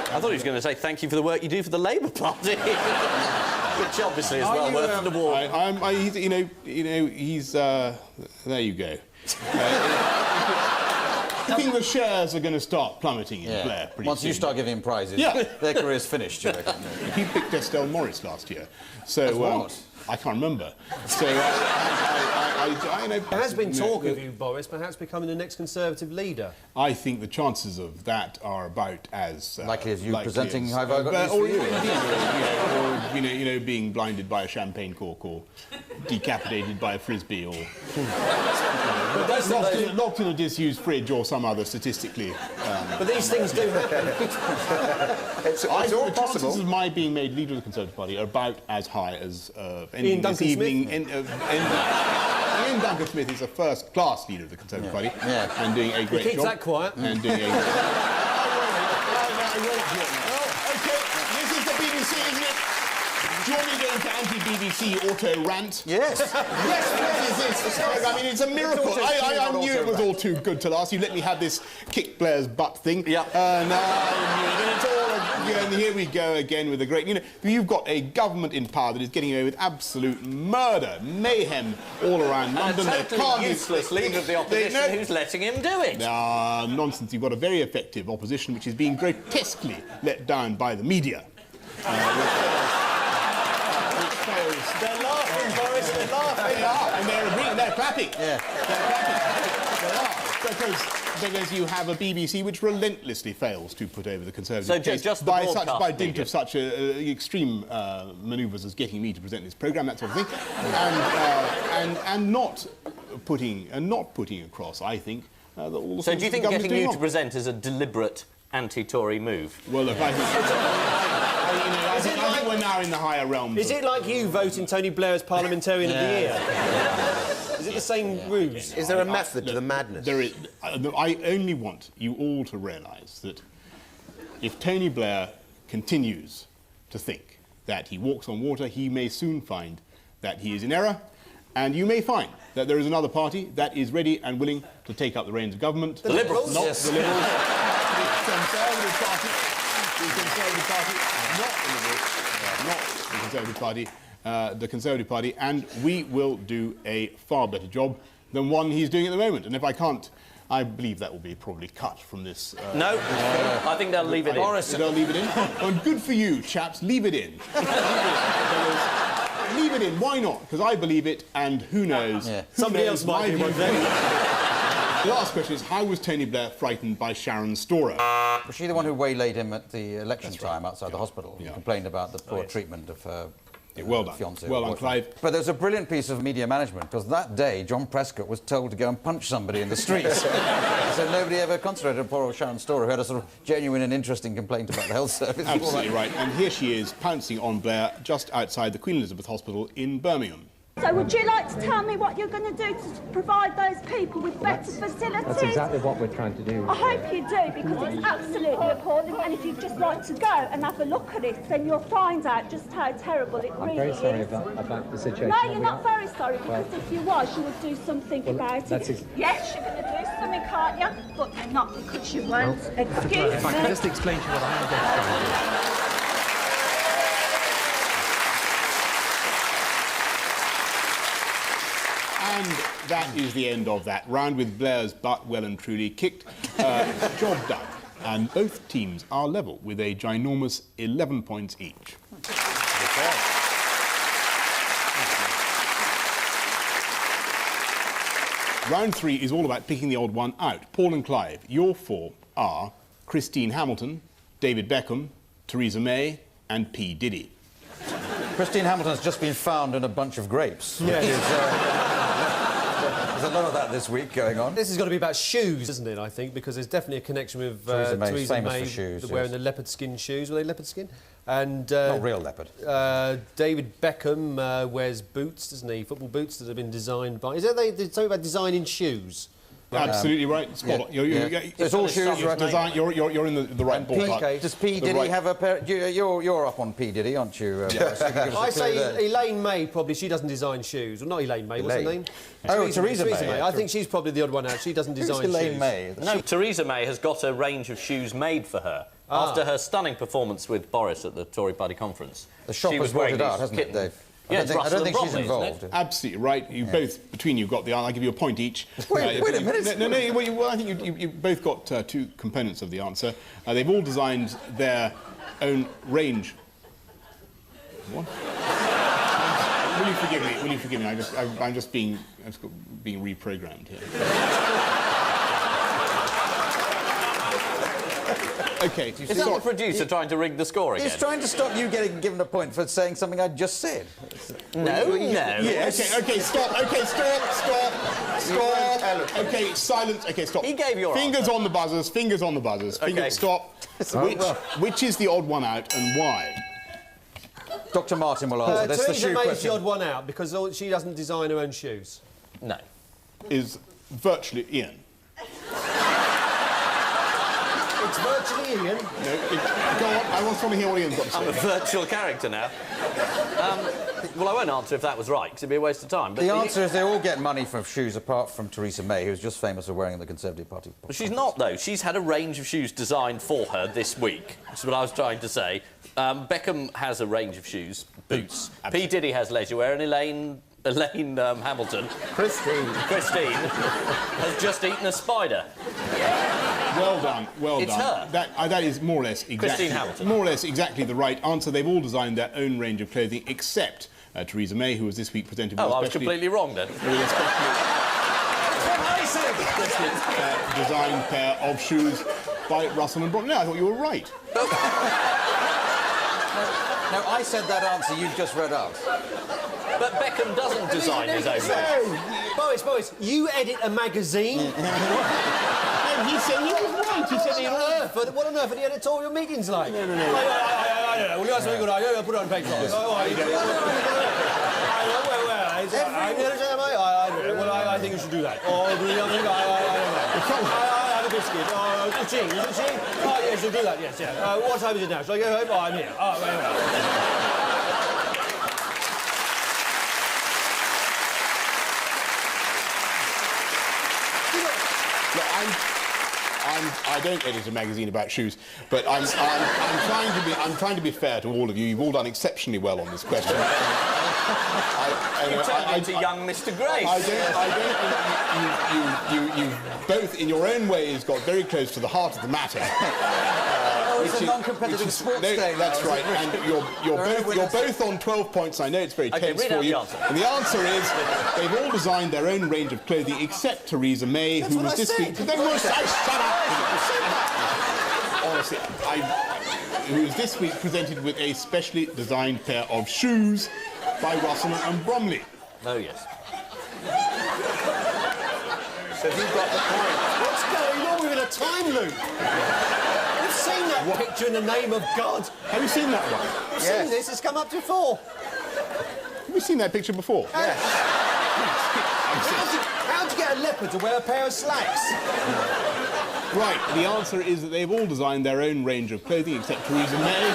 I thought he was going to say thank you for the work you do for the Labour Party, which obviously is well worth an award. There you go. I think the shares are going to start plummeting in Blair pretty Once soon. you start giving him prizes, their career's finished, you reckon? He picked Estelle Morris last year. So I can't remember. So I know... There has been talk of you, Boris, perhaps becoming the next Conservative leader. I think the chances of that are about as... likely as you presenting Have I Got News for You? Or being blinded by a champagne cork or decapitated by a frisbee or... locked in a disused fridge or some other statistically... But these things do happen. It's all the possible. chances of my being made leader of the Conservative Party are about as high as Ian Duncan this evening. Smith. Ian Duncan Smith is a first-class leader of the Conservative Party and doing a great job. He keeps that quiet. And doing a... OK, this is the BBC, isn't it? Do you want me to go into anti-BBC auto-rant? Yes. Yes, I mean, it's a miracle. I knew it was all too good to last. You let me have this kick Blair's butt thing. Yeah. And here we go again with the great... you've got a government in power that is getting away with absolute murder, mayhem all around London. A totally useless leader of the opposition who's letting him do it. Nonsense. You've got a very effective opposition which is being grotesquely let down by the media. They're laughing, Boris, they're laughing. They are, and they're agreeing, they're clapping. Yeah. They're clapping. They are. because you have a BBC which relentlessly fails to put over the Conservative case just the by broadcast dint media. of such extreme manoeuvres as getting me to present this programme, that sort of thing, and not putting across, I think, that all the So do you think the government's getting doing you wrong. to present is a deliberate anti-Tory move? Well, look, I think we're now in the higher realms. Is it like you voting Tony Blair as Parliamentarian of the Year? Is it the same ruse? Is there a method to the madness? There is. I only want you all to realise that if Tony Blair continues to think that he walks on water, he may soon find that he is in error, and you may find that there is another party that is ready and willing to take up the reins of government. The Liberals. Not Yes. the Liberals. The Conservative Party. The Conservative Party. Not the Liberals. Not the Conservative Party. The Conservative Party, and we will do a far better job than one he's doing at the moment. And if I can't, I believe that will be probably cut from this. No, I think they'll leave it in. They'll leave it in. And good for you, chaps. Leave it in. Leave it in. Why not? Because I believe it, and who knows? Yeah. Who Somebody knows? else might My do one view- day. The last question is, how was Tony Blair frightened by Sharon Storer? Was she the one who waylaid him at the election time outside the hospital? Yeah. Complained about the poor treatment of her Well done. fiancé. Well done, Clive. But there's a brilliant piece of media management, because that day John Prescott was told to go and punch somebody in the streets. So nobody ever concentrated on poor old Sharon Storer, who had a sort of genuine and interesting complaint about the health service. Absolutely right. And here she is, pouncing on Blair just outside the Queen Elizabeth Hospital in Birmingham. So would you like to tell me what you're going to do to provide those people with better facilities? That's exactly what we're trying to do. I hope you do, because it's absolutely appalling, and if you'd just like to go and have a look at it, then you'll find out just how terrible it I'm really very sorry is. about the situation. No, that you're we not are. very sorry, because if you was, you would do something about that's it. Yes, you're going to do something, can't you? But not because you won't. Excuse If I can me. just explain to you what I'm going to try and do. And that is the end of that round, with Blair's butt well and truly kicked. Job done. And both teams are level with a ginormous 11 points each. Round 3 is all about picking the odd one out. Paul and Clive, your four are Christine Hamilton, David Beckham, Theresa May and P. Diddy. Christine Hamilton's just been found in a bunch of grapes. Yes. There's a lot of that this week going on. This is going to be about shoes, isn't it, I think, because there's definitely a connection with Theresa May's Theresa famous May for shoes, wearing yes. the leopard skin shoes. Were they leopard skin? And Not real leopard. David Beckham wears boots, doesn't he? Football boots that have been designed by... Is that they talk about designing shoes? Absolutely right. Spot on. It's all shoes, right? You're in the right ballpark. Does P. Diddy have a pair... You're up on P. Diddy, aren't you? Boris? You can give us a I clue say there. Elaine May, probably. She doesn't design shoes. Well, not Elaine May. What's her Elaine. name? Oh, Theresa May. I think she's probably the odd one out. She doesn't Who's design Elaine shoes. May? No, Theresa May has got a range of shoes made for her. After her stunning performance with Boris at the Tory party conference. The shop she has was brought wearing it out, these hasn't it, kittens. Dave? Yeah, I don't think she's Bromley, isn't it? involved. Absolutely right. You both, between you, got the... I'll give you a point each. Wait a minute. No, well, I think you both got two components of the answer. They've all designed their own range. What? Will you forgive me? Will you forgive me? I'm just being reprogrammed here. OK. Is that the producer trying to rig the score again? He's trying to stop you getting given a point for saying something I just said. No. Yes. OK, stop. OK, stop. OK, silence. OK, stop. He gave your fingers answer. on the buzzers. Fingers on the buzzers. OK. Stop. Which is the odd one out and why? Dr. Martin will answer. That's the Theresa shoe May's question. the odd one out because she doesn't design her own shoes. No. Is virtually Ian. It's virtually Ian. No, go on. I want to hear what Ian's got to say. I'm a virtual character now. Well, I won't answer if that was right, because it'd be a waste of time. But The answer is they all get money from shoes, apart from Theresa May, who's just famous for wearing the Conservative Party. But she's not, though. She's had a range of shoes designed for her this week. That's what I was trying to say. Beckham has a range of shoes, boots. P. Diddy has leisure wear, and Elaine Hamilton... Christine has just eaten a spider. Well done, well It's done. her. That is more or less exactly... Christine Hamilton. More or less exactly the right answer. They've all designed their own range of clothing, except Theresa May, who was this week presented with Oh, I was especially... completely wrong, then. with especially- That's what I said! designed pair of shoes by Russell and Bromley. No, I thought you were right. No, I said that answer you've just read out. But Beckham doesn't design his own. Boris, you edit a magazine? No, he said he was right. He said he was right. What on earth are the editorial meetings like? No. I don't know. Well, you asked me good idea. Put it on page 5. I think you should do that. Or do the other thing? I don't know. I have a biscuit. Is it cheese? Oh, yes, you'll do that, yes, yeah. What time is it now? Shall I go home? Oh, I'm here. Oh, very well. I don't edit a magazine about shoes, but I'm trying to be fair to all of you. You've all done exceptionally well on this question. You turned into young Mr. Grace. I don't. You both, in your own ways, got very close to the heart of the matter. It's a non-competitive sports day. That's right, and you're both on 12 points. I know it's very tense for you. And the answer is they've all designed their own range of clothing, except Theresa May, who was this week. Shut up! Honestly, who was this week presented with a specially designed pair of shoes by Russell and Bromley. Oh yes. So who got the point? What's going on? We're in a time loop. You've seen that picture in the name of God. Have you seen that one? I've seen this. It's come up before. Have you seen that picture before? Yes. How'd you get a leopard to wear a pair of slacks? Right, the answer is that they've all designed their own range of clothing, except Theresa May.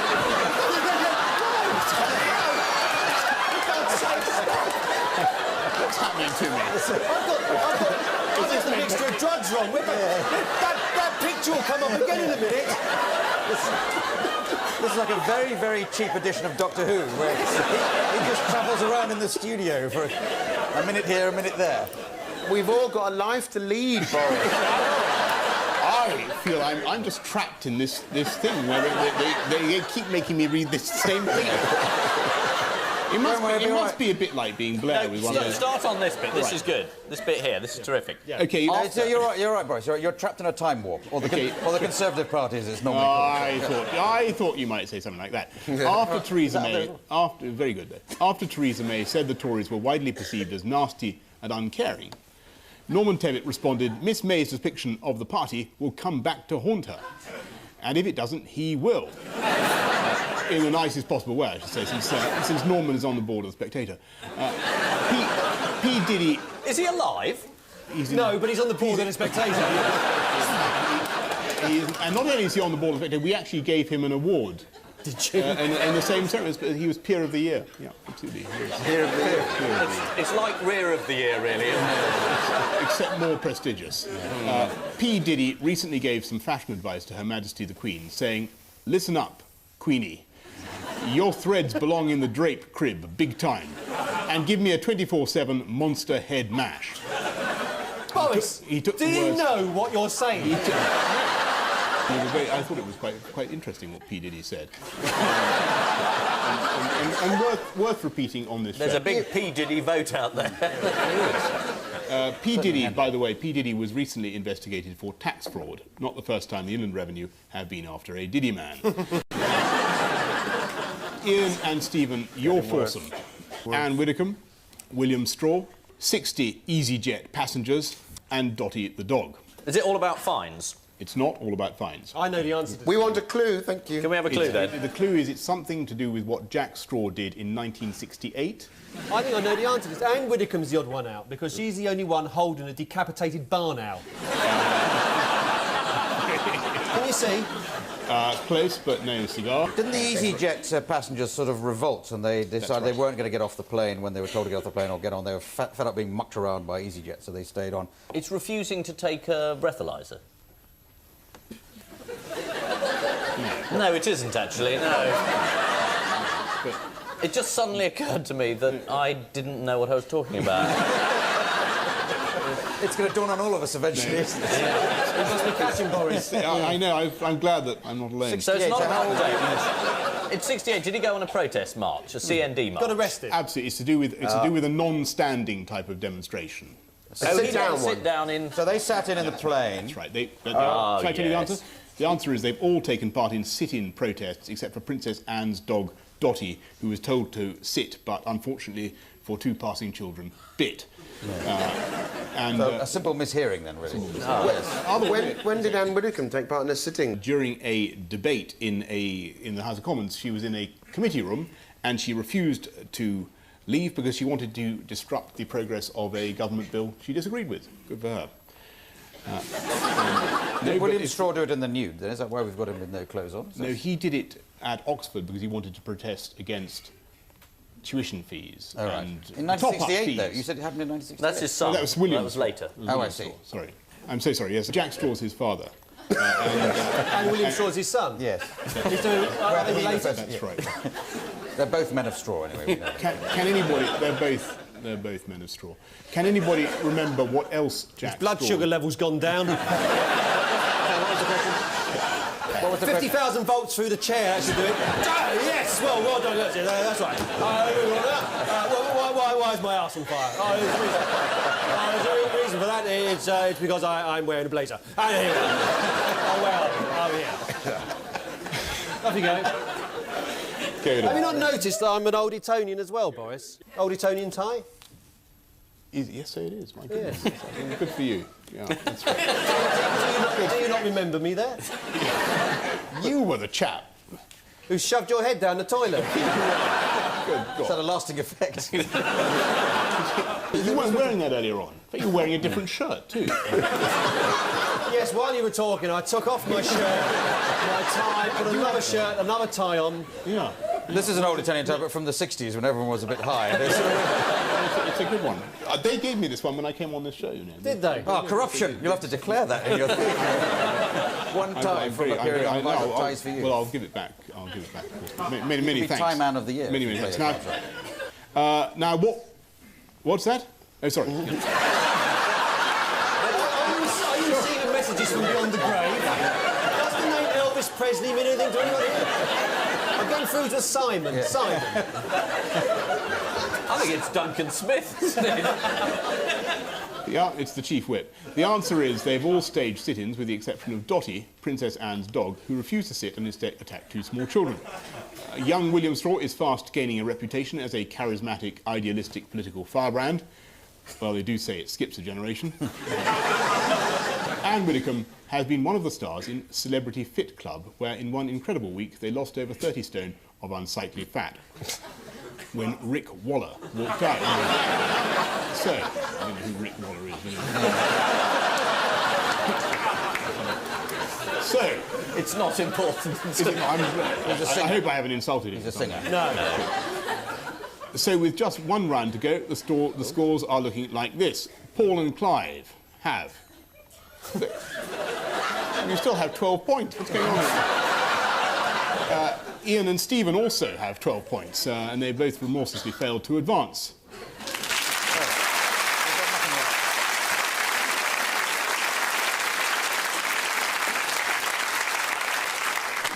What's happening to me? I've got the mixture of drugs wrong. That picture will come up again in a minute. This is like a very, very cheap edition of Doctor Who, where he just travels around in the studio for a minute here, a minute there. We've all got a life to lead, Boris. I feel I'm just trapped in this thing where they keep making me read this same thing. It must be a bit like being Blair with one of those. Start on this bit. This is good. This bit here. This is terrific. Yeah. OK. So you're right, Boris. You're trapped in a time warp. Or the Conservative Party, as it's normally called. I thought you might say something like that. After Theresa May... very good, though. After Theresa May said the Tories were widely perceived as nasty and uncaring, Norman Tebbit responded, Miss May's depiction of the party will come back to haunt her. And if it doesn't, he will. In the nicest possible way, I should say, since Norman is on the board of The Spectator. P. Diddy... Is he alive? No, but he's on the board of The Spectator. And not only is he on the board of The Spectator, we actually gave him an award. Did you? In the same ceremony, he was Peer of the Year. Yeah, absolutely. Peer of the Year. It's like Rear of the Year, really, isn't it? Except more prestigious. P. Diddy recently gave some fashion advice to Her Majesty the Queen, saying, listen up, Queenie. Your threads belong in the drape crib, big time. And give me a 24/7 monster head mash. Boris, do you know what you're saying? I thought it was quite interesting what P. Diddy said. and worth repeating on this There's show. a big P. Diddy vote out there. P. Diddy, by the way, P. Diddy was recently investigated for tax fraud. Not the first time the Inland Revenue have been after a Diddy man. Ian and Stephen, you're foursome. Anne Widdecombe, William Straw, 60 EasyJet passengers, and Dotty the dog. Is it all about fines? It's not all about fines. I know the answer to this. We want a clue, thank you. Can we have a clue, then? The clue is it's something to do with what Jack Straw did in 1968. I think I know the answer to this. Anne Widdecombe's the odd one out, because she's the only one holding a decapitated barn owl. Can you see? Close, but no cigar. Didn't the EasyJet passengers sort of revolt and they decided they weren't going to get off the plane when they were told to get off the plane or get on? They were fed up being mucked around by EasyJet, so they stayed on. It's refusing to take a breathalyser. No, it isn't, actually, no. But it just suddenly occurred to me that I didn't know what I was talking about. It's going to dawn on all of us eventually, isn't it? You must be catching Boris. I know, I'm glad that I'm not alone. So it's not about date. It's 68. Did he go on a protest march, a CND march? Got arrested. Absolutely, it's to do with a non-standing type of demonstration. sit down one. Sit down in... So they sat in the plane. That's right. Shall I tell you the answer? yes. The answer is they've all taken part in sit-in protests, except for Princess Anne's dog, Dottie, who was told to sit, but unfortunately, for 2 passing children, bit. So a simple mishearing, then, really. When did Anne Widdecombe take part in a sitting? During a debate in the House of Commons, she was in a committee room and she refused to leave because she wanted to disrupt the progress of a government bill she disagreed with. Good for her. Did William Straw do it in the nude, then? Is that why we've got him with no clothes on? No, he did it at Oxford because he wanted to protest against tuition fees. Oh, right. And In top-up 1968, though? fees. You said it happened in 1968? That's his son. Oh, that was William. That was later. Oh, I see. Straw, sorry. I'm so sorry, yes. Jack Straw's his father. And William Shaw's his son? Yes. He's doing... later. That's right. They're both men of straw, anyway. We know. Can anybody... They're both men of straw. Can anybody remember what else Jack Blood Straw... sugar level's gone down. What was the 50,000 volts through the chair, that should do it. Yes, well done, that's right. Why is my arse on fire? There's a reason for that. It's because I'm wearing a blazer. Anyway, over here. Off you go. Have you not noticed that I'm an old Etonian as well, Boris? Old Etonian tie? Yes, so it is. My goodness. Good for you. Yeah, that's right. Do you not remember me there? You were the chap who shoved your head down the toilet. Good God. It's had a lasting effect. You weren't wearing that earlier on. But you were wearing a different shirt too. Yes, while you were talking, I took off my shirt, my tie, put another shirt, another tie on. Yeah. This is an old Italian tie, but from the 60s, when everyone was a bit high. It's a good one. They gave me this one when I came on this show, you know. Did they? Oh, corruption! You'll have to declare that in your thing. One tie from a period of vital ties for you. Well, I'll give it back. Many thanks. Tie Man of the Year. Many thanks. Now, what's that? Oh, sorry. Are you receiving messages from beyond the grave? Does the name Elvis Presley mean anything to anybody? I'm going through to Simon. Yeah. Simon. I think it's Duncan Smith, isn't it? Yeah, it's the Chief Whip. The answer is they've all staged sit-ins with the exception of Dottie, Princess Anne's dog, who refused to sit and instead attacked 2 small children. Young William Straw is fast gaining a reputation as a charismatic, idealistic political firebrand. Well, they do say it skips a generation. Anne Widdecombe has been one of the stars in Celebrity Fit Club, where in one incredible week they lost over 30 stone of unsightly fat. When Rick Waller walked out. So, I don't know who Rick Waller is. So, it's not important. I hope I haven't insulted him. He's a singer. No. So, with just one round to go, the scores are looking like this. Paul and Clive have. You still have 12 points. What's going on here? Ian and Stephen also have 12 points, and they both remorselessly failed to advance.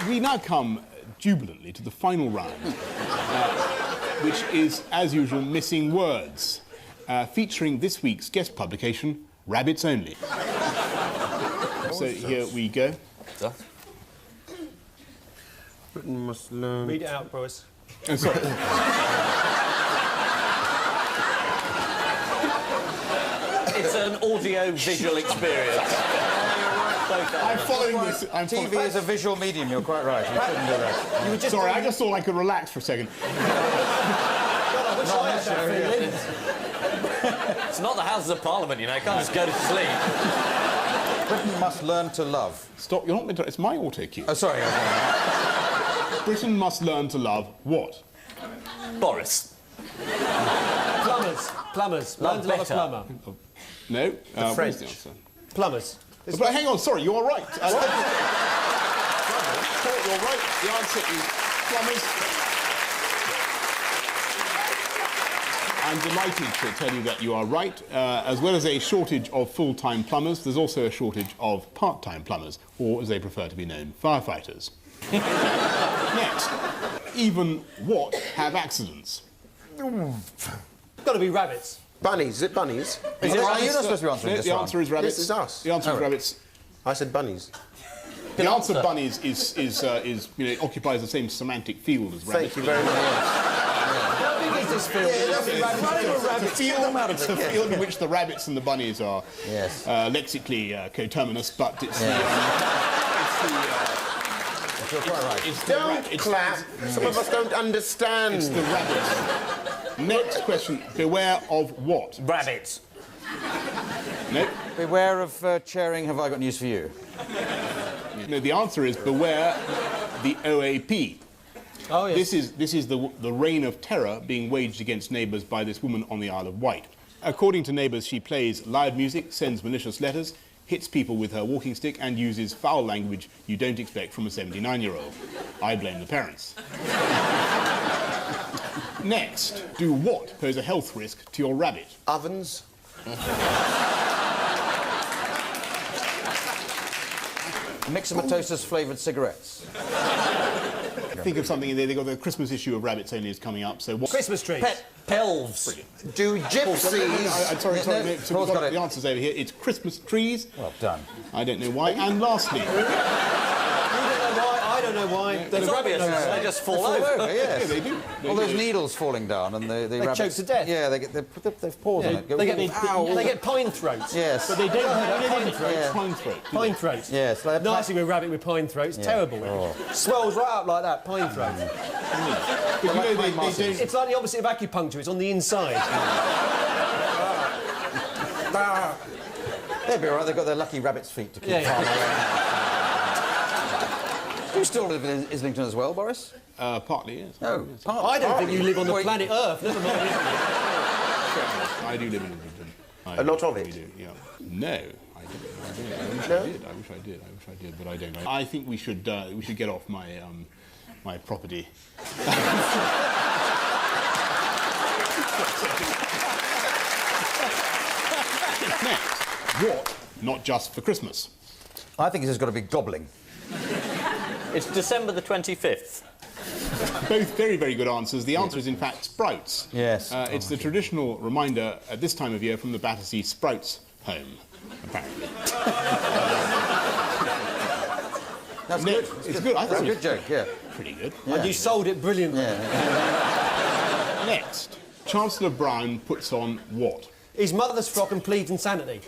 We now come jubilantly to the final round, which is, as usual, Missing Words, featuring this week's guest publication, Rabbits Only. So here we go. Britain must learn... Read it out, Boris. Oh, sorry. It's an audio-visual experience. I'm following this. TV is a visual medium, you're quite right. You shouldn't do that. You were just Sorry, I just thought I could relax for a second. It's not the Houses of Parliament, you know. You can't just go to sleep. Britain must learn to love. Stop, you're not meant to... It's my auto cue. Oh, sorry. Britain must learn to love what? Boris. Plumbers. Love Learn to love a better. plumber. No. The French. What's the answer? Plumbers. But hang on, sorry, you are right. You're right. The answer is plumbers. I'm delighted to tell you that you are right. As well as a shortage of full-time plumbers, there's also a shortage of part-time plumbers, or as they prefer to be known, firefighters. Next, even what have accidents? Got to be rabbits. Bunnies. Is it bunnies? Is it, are you not supposed to be answering No, this the one? answer is rabbits. This is us. The answer is rabbits. I said bunnies. The answer bunnies is you know, occupies the same semantic field as rabbits. Thank you very much. How big is this field? It's the field in which the rabbits and the bunnies are lexically coterminous, but it's You're quite right. Don't clap. Some of us don't understand. It's the rabbits. Next question. Beware of what? Rabbits. No. Beware of chairing Have I Got News For You? No, the answer is beware the OAP. Oh, yes. This is the reign of terror being waged against neighbours by this woman on the Isle of Wight. According to neighbours, she plays loud music, sends malicious letters, hits people with her walking stick and uses foul language you don't expect from a 79-year-old. I blame the parents. Next, do what pose a health risk to your rabbit? Ovens. Mixomatosis flavoured cigarettes. Think of something in there. They've got the Christmas issue of Rabbits Only is coming up, so what... Christmas trees. Pelves. Do gypsies... I'm sorry, No, so Paul's got it. the answer's over here. It's Christmas trees. Well done. I don't know why. And lastly... I don't know why. It's obvious. They just fall over. Yes. Yeah, they do. All those needles falling down and the rabbits... choke to death. Yeah, they've paws on it. They get pine throats. Yes. But they don't have Pine throats. pine throat. Pine throats. Yes. Like Nasty with rabbit with pine throats. Terrible. Swells right up like that. Pine throat. But you know, they don't... It's like the opposite of acupuncture. It's on the inside. They'll be all right. They've got their lucky rabbit's feet to keep calm around. Do you still live in Islington as well, Boris? Partly, yes. No, I don't think you live on the planet Earth. Never mind. I do live in Islington. A lot of it? We do, yeah. No, I don't. I wish I did, but I don't. I think we should get off my my property. Next, what? Not just for Christmas. I think it's got to be gobbling. It's December the 25th. Both very, very good answers. The answer is, in fact, sprouts. Yes. It's the traditional reminder at this time of year from the Battersea Sprouts home, apparently. That's good. It's good. I That's thought a good joke, yeah. pretty good. And you sold it brilliantly. Next, Chancellor Brown puts on what? His mother's frock and pleads insanity.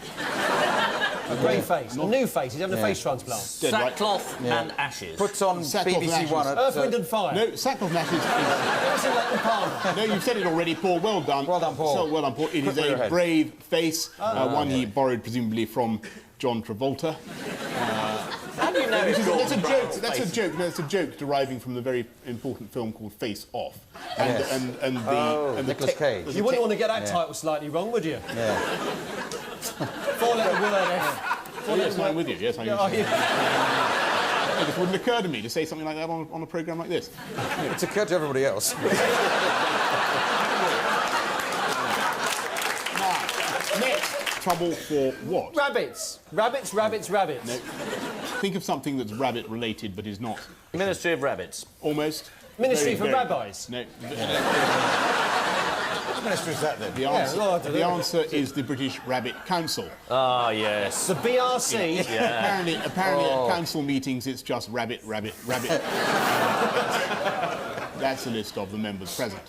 A grey face. A new face. He's having a face transplant. Dead right. Sackcloth and ashes. Puts on Sackcloth and BBC ashes. One at... Earth, Wind and Fire. No, sackcloth and ashes Ever seen Latin Palmer? No, you've said it already, Paul. Well done. Well done, Paul. So well done, Paul. It is Quickly a ahead. brave face, one he borrowed presumably from John Travolta. How do you know it's That's a Gordon joke. Brown's That's a face? joke. No, it's a joke deriving from the very important film called Face Off. Yes. And the Nicolas Cage. You wouldn't want to get that title slightly wrong, would you? Yeah. Four-letter word F. Yes, I'm with you. Yes, I'm with you. It just wouldn't occur to me to say something like that on a programme like this. It's occurred to everybody else. Next, trouble for what? Rabbits. Rabbits, rabbits, rabbits. No. Think of something that's rabbit-related but is not. Ministry of Rabbits. Almost. Ministry Very, for very- Rabbis. No. What ministry is that then? The answer, well, I don't the know. answer is the British Rabbit Council. Ah, yes. The BRC. Apparently at council meetings, it's just rabbit, rabbit, rabbit. That's a list of the members present.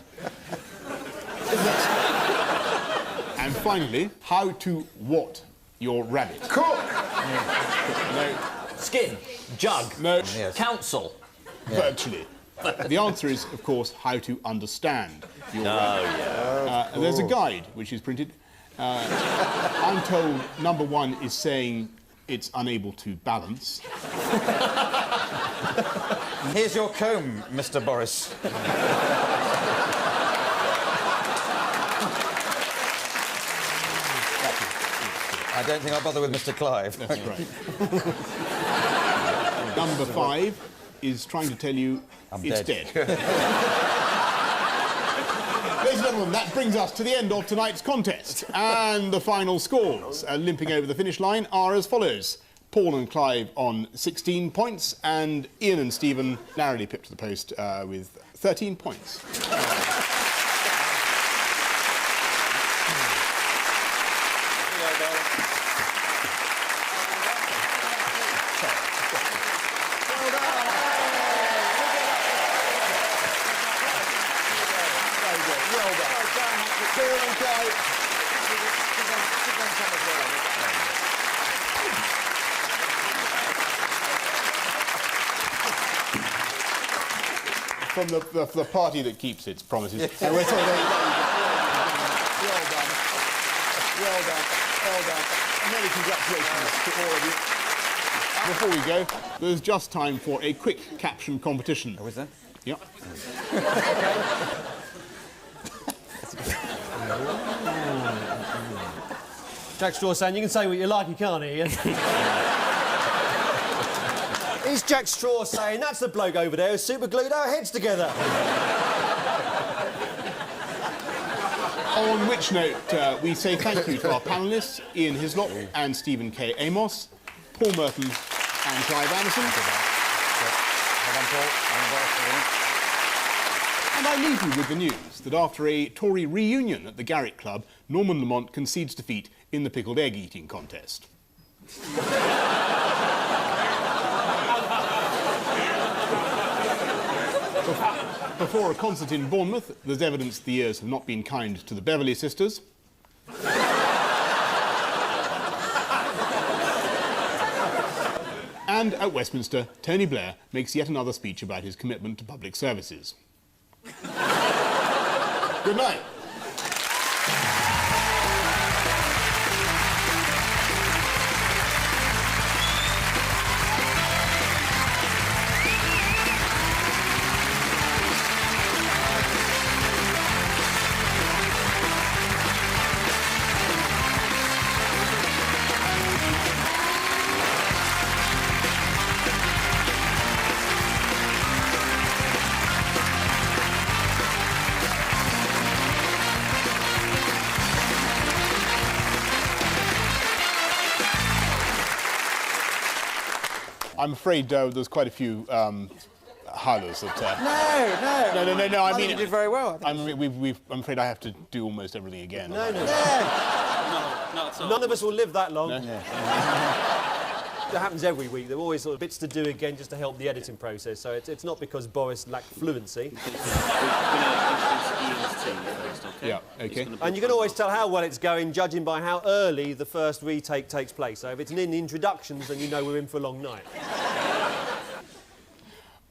And finally, how to what your rabbit? Cook! No, Skin. Jug. no, Yes. Council. virtually. The answer is, of course, how to understand your rabbit. Yeah. And there's a guide which is printed. I'm told number one is saying it's unable to balance. Here's your comb, Mr. Boris. I don't think I'll bother with Mr. Clive. That's right. Number five is trying to tell you it's dead. Ladies and gentlemen, that brings us to the end of tonight's contest. And the final scores, limping over the finish line, are as follows. Paul and Clive on 16 points, and Ian and Stephen narrowly pipped to the post with 13 points. Kieran and Clive. From the party that keeps its promises. And we're sorry, there you go. Well done. Well done. Well done. Many congratulations to all of you. Before we go, there's just time for a quick caption competition. Oh, is there? Yep. Jack Straw saying you can say what you like, you can't, Ian. Is Jack Straw saying that's the bloke over there who super glued our heads together? On which note, we say thank you to our panellists, Ian Hislop and Stephen K. Amos, Paul Merton and Clive Anderson. And I leave you with the news that after a Tory reunion at the Garrick Club, Norman Lamont concedes defeat in the pickled egg eating contest. Before a concert in Bournemouth, there's evidence the years have not been kind to the Beverley sisters. And at Westminster, Tony Blair makes yet another speech about his commitment to public services. Good night. I'm afraid there's quite a few howlers that... No. I mean, you did very well. I'm afraid I have to do almost everything again. No. Not at all. None of us will live that long. No? It happens every week. There are always sort of bits to do again just to help the editing process. So it's not because Boris lacked fluency. Yeah, OK. And you can always tell how well it's going judging by how early the first retake takes place. So if it's in the introductions, then you know we're in for a long night.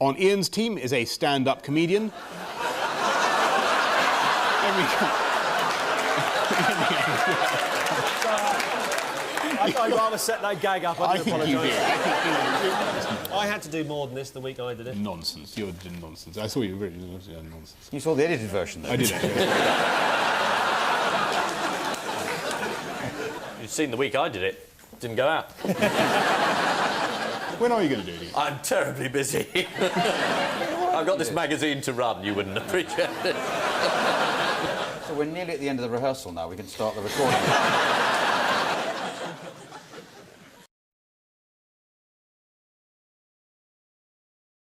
On Ian's team is a stand-up comedian. I'd rather set that gag up. I think you did. I had to do more than this the week I did it. Nonsense. You're doing nonsense. I saw you really nonsense. You saw the edited version, though. I did. You've seen the week I did it. Didn't go out. When are you going to do it? I'm terribly busy. I've got this magazine to run. You wouldn't appreciate it. So we're nearly at the end of the rehearsal now. We can start the recording.